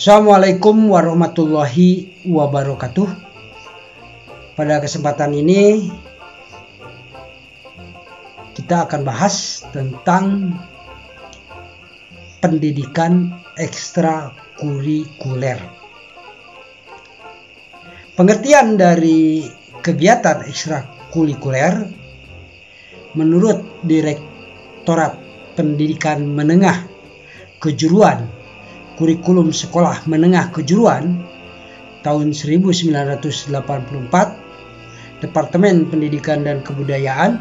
Assalamualaikum warahmatullahi wabarakatuh. Pada kesempatan ini kita akan bahas tentang pendidikan ekstrakurikuler. Pengertian dari kegiatan ekstrakurikuler menurut Direktorat Pendidikan Menengah Kejuruan Kurikulum Sekolah Menengah Kejuruan tahun 1984, Departemen Pendidikan dan Kebudayaan,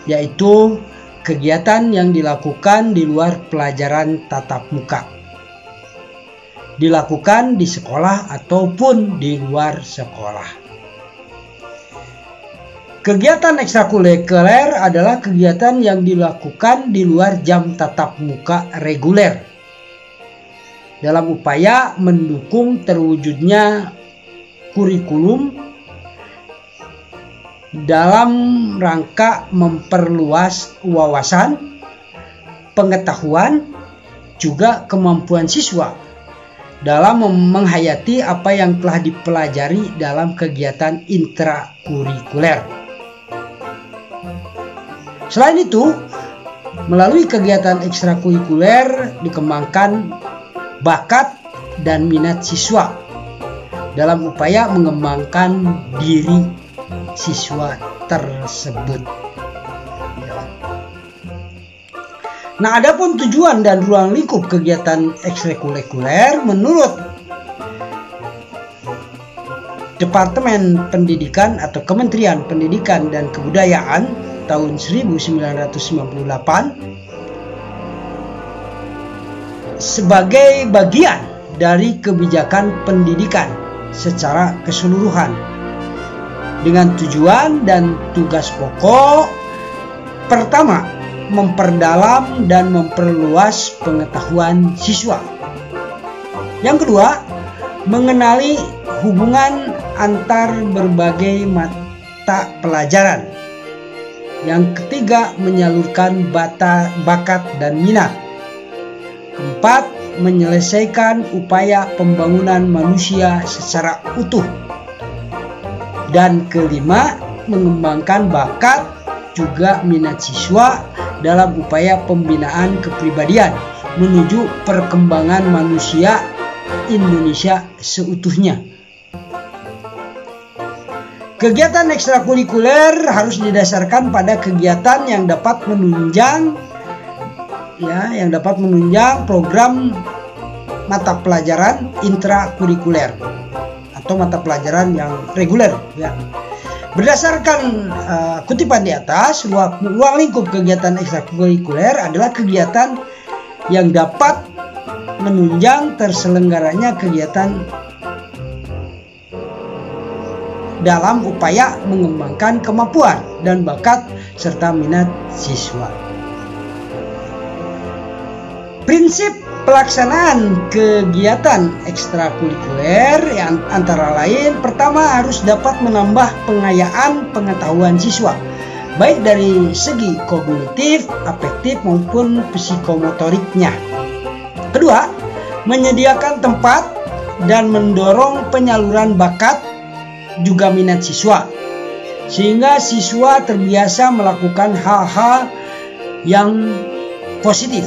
yaitu kegiatan yang dilakukan di luar pelajaran tatap muka, dilakukan di sekolah ataupun di luar sekolah. Kegiatan ekstrakurikuler adalah kegiatan yang dilakukan di luar jam tatap muka reguler dalam upaya mendukung terwujudnya kurikulum dalam rangka memperluas wawasan, pengetahuan, juga kemampuan siswa dalam menghayati apa yang telah dipelajari dalam kegiatan intrakurikuler. Selain itu, melalui kegiatan ekstrakurikuler dikembangkan bakat dan minat siswa dalam upaya mengembangkan diri siswa tersebut. Nah, adapun tujuan dan ruang lingkup kegiatan ekstrakurikuler menurut Departemen Pendidikan atau Kementerian Pendidikan dan Kebudayaan tahun 1998 sebagai bagian dari kebijakan pendidikan secara keseluruhan dengan tujuan dan tugas pokok: pertama, memperdalam dan memperluas pengetahuan siswa; yang kedua, mengenali hubungan antar berbagai mata pelajaran; yang ketiga, menyalurkan bakat dan minat; keempat, menyelesaikan upaya pembangunan manusia secara utuh; dan kelima, mengembangkan bakat juga minat siswa dalam upaya pembinaan kepribadian menuju perkembangan manusia Indonesia seutuhnya. Kegiatan ekstrakurikuler harus didasarkan pada kegiatan yang dapat menunjang program mata pelajaran intrakurikuler atau mata pelajaran yang reguler. Berdasarkan kutipan di atas, ruang lingkup kegiatan ekstrakurikuler adalah kegiatan yang dapat menunjang terselenggaranya kegiatan dalam upaya mengembangkan kemampuan dan bakat serta minat siswa. Prinsip pelaksanaan kegiatan ekstrakurikuler yang antara lain: pertama, harus dapat menambah pengayaan pengetahuan siswa, baik dari segi kognitif, afektif maupun psikomotoriknya. Kedua, menyediakan tempat dan mendorong penyaluran bakat juga minat siswa, sehingga siswa terbiasa melakukan hal-hal yang positif.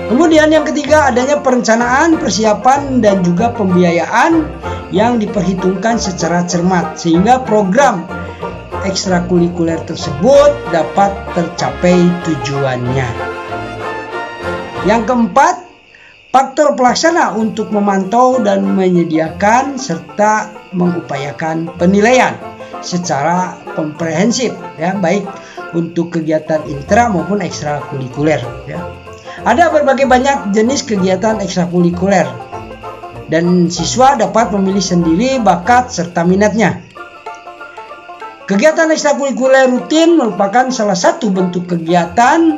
Kemudian yang ketiga, adanya perencanaan, persiapan, dan juga pembiayaan yang diperhitungkan secara cermat sehingga program ekstrakurikuler tersebut dapat tercapai tujuannya. Yang keempat, faktor pelaksana untuk memantau dan menyediakan serta mengupayakan penilaian secara komprehensif, baik untuk kegiatan intra maupun ekstrakurikuler. Ada berbagai banyak jenis kegiatan ekstrakurikuler dan siswa dapat memilih sendiri bakat serta minatnya. Kegiatan ekstrakurikuler rutin merupakan salah satu bentuk kegiatan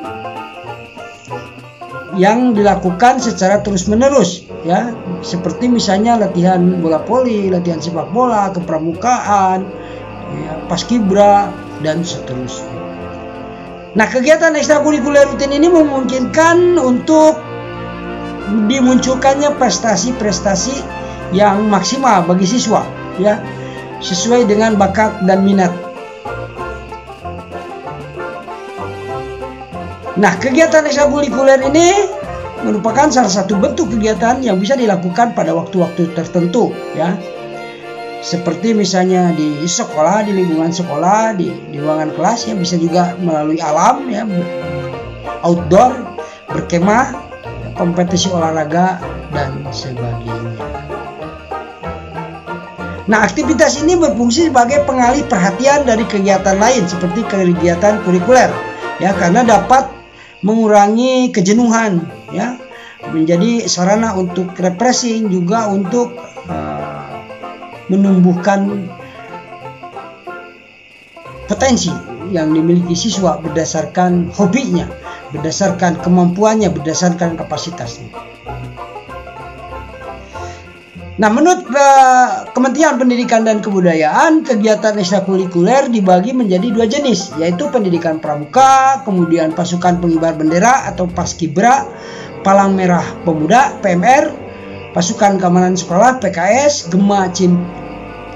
yang dilakukan secara terus-menerus, seperti misalnya latihan bola voli, latihan sepak bola, kepramukaan, paskibra, dan seterusnya. Nah, kegiatan ekstrakurikuler rutin ini memungkinkan untuk dimunculkannya prestasi-prestasi yang maksimal bagi siswa, ya, sesuai dengan bakat dan minat. Nah, kegiatan ekstrakurikuler ini merupakan salah satu bentuk kegiatan yang bisa dilakukan pada waktu-waktu tertentu, ya. Seperti misalnya di sekolah, di lingkungan sekolah, di ruangan kelas, ya, bisa juga melalui alam, ya, outdoor, berkemah, kompetisi olahraga dan sebagainya. Nah, aktivitas ini berfungsi sebagai pengalih perhatian dari kegiatan lain seperti kegiatan kurikuler, ya, karena dapat mengurangi kejenuhan, ya, menjadi sarana untuk refreshing, juga untuk menumbuhkan potensi yang dimiliki siswa berdasarkan hobinya, berdasarkan kemampuannya, berdasarkan kapasitasnya. Nah, menurut Kementerian Pendidikan dan Kebudayaan, kegiatan ekstrakurikuler dibagi menjadi dua jenis, yaitu pendidikan pramuka, kemudian pasukan pengibar bendera atau Paskibra, Palang Merah Pemuda (PMR), pasukan keamanan sekolah (PKS), Gema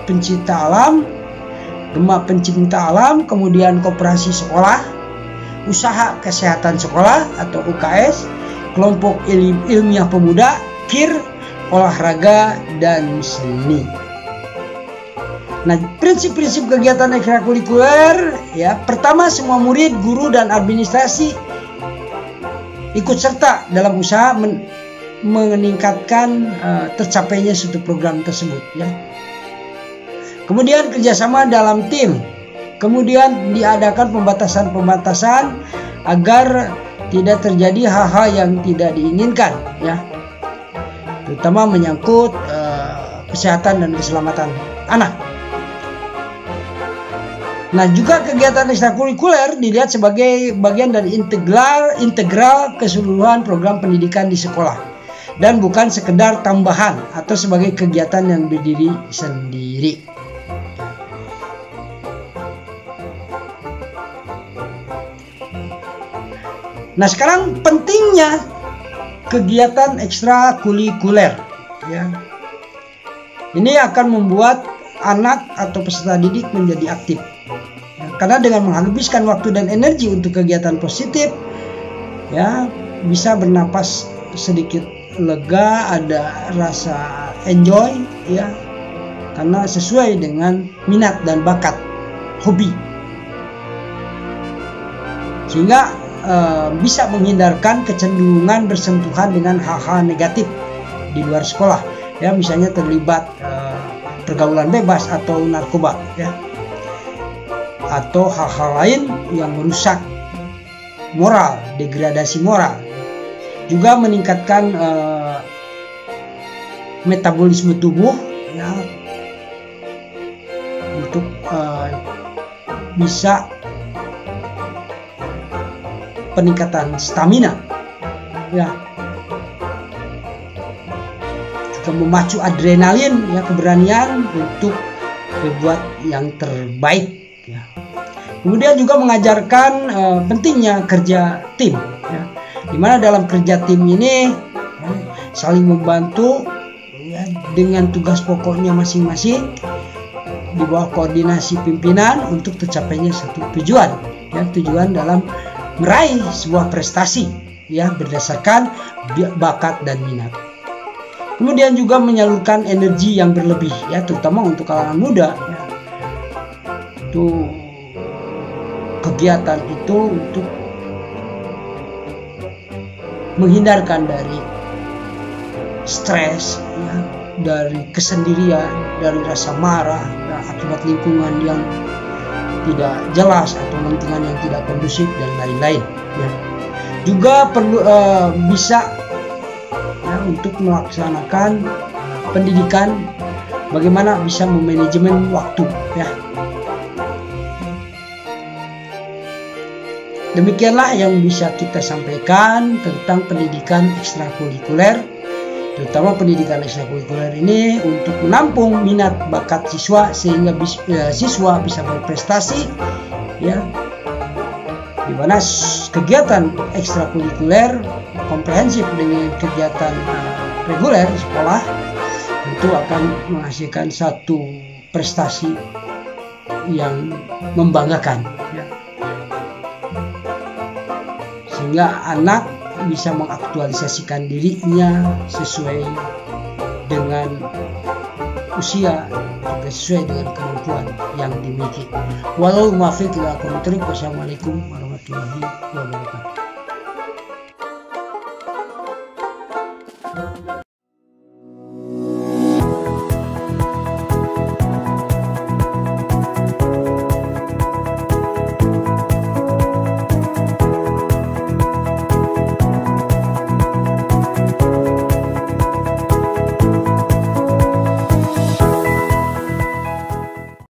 Pencinta Alam, kemudian koperasi sekolah, usaha kesehatan sekolah atau UKS, kelompok ilmiah pemuda (KIR), olahraga dan seni. Nah, prinsip-prinsip kegiatan ekstrakurikuler, ya, pertama, semua murid, guru dan administrasi ikut serta dalam usaha meningkatkan tercapainya suatu program tersebut, ya. Kemudian kerjasama dalam tim, kemudian diadakan pembatasan-pembatasan agar tidak terjadi hal-hal yang tidak diinginkan, ya, terutama menyangkut kesehatan dan keselamatan anak. Nah, juga kegiatan ekstrakurikuler dilihat sebagai bagian dari integral keseluruhan program pendidikan di sekolah dan bukan sekedar tambahan atau sebagai kegiatan yang berdiri sendiri. Nah, sekarang pentingnya kegiatan ekstrakurikuler, ya. Ini akan membuat anak atau peserta didik menjadi aktif, ya, karena dengan menghabiskan waktu dan energi untuk kegiatan positif, ya, bisa bernapas sedikit lega, ada rasa enjoy, ya, karena sesuai dengan minat dan bakat, hobi, sehingga bisa menghindarkan kecenderungan bersentuhan dengan hal-hal negatif di luar sekolah, ya, misalnya terlibat pergaulan bebas atau narkoba, ya, atau hal-hal lain yang merusak moral, degradasi moral. Juga meningkatkan metabolisme tubuh, ya, untuk bisa peningkatan stamina, ya, juga memacu adrenalin, ya, keberanian untuk berbuat yang terbaik, ya. Kemudian juga mengajarkan pentingnya kerja tim, ya, dimana dalam kerja tim ini, ya, saling membantu, ya, dengan tugas pokoknya masing-masing di bawah koordinasi pimpinan untuk tercapainya satu tujuan, ya, tujuan dalam meraih sebuah prestasi, ya, berdasarkan bakat dan minat. Kemudian juga menyalurkan energi yang berlebih, ya, terutama untuk kalangan muda, ya. Itu kegiatan itu untuk menghindarkan dari stres, ya, dari kesendirian, dari rasa marah, ya, akibat lingkungan yang tidak jelas atau lingkungan yang tidak kondusif dan lain-lain, ya. Juga perlu bisa, ya, untuk melaksanakan pendidikan bagaimana bisa memanajemen waktu, ya. Demikianlah yang bisa kita sampaikan tentang pendidikan ekstrakurikuler, terutama pendidikan ekstrakurikuler ini untuk menampung minat bakat siswa sehingga siswa bisa berprestasi, ya, di mana kegiatan ekstrakurikuler komprehensif dengan kegiatan reguler sekolah tentu akan menghasilkan satu prestasi yang membanggakan, ya. Sehingga anak bisa mengaktualisasikan dirinya sesuai dengan usia, juga sesuai dengan kemampuan yang dimiliki. Walau muwaffiq ila aqwamit thoriq. Wassalamualaikum warahmatullahi wabarakatuh.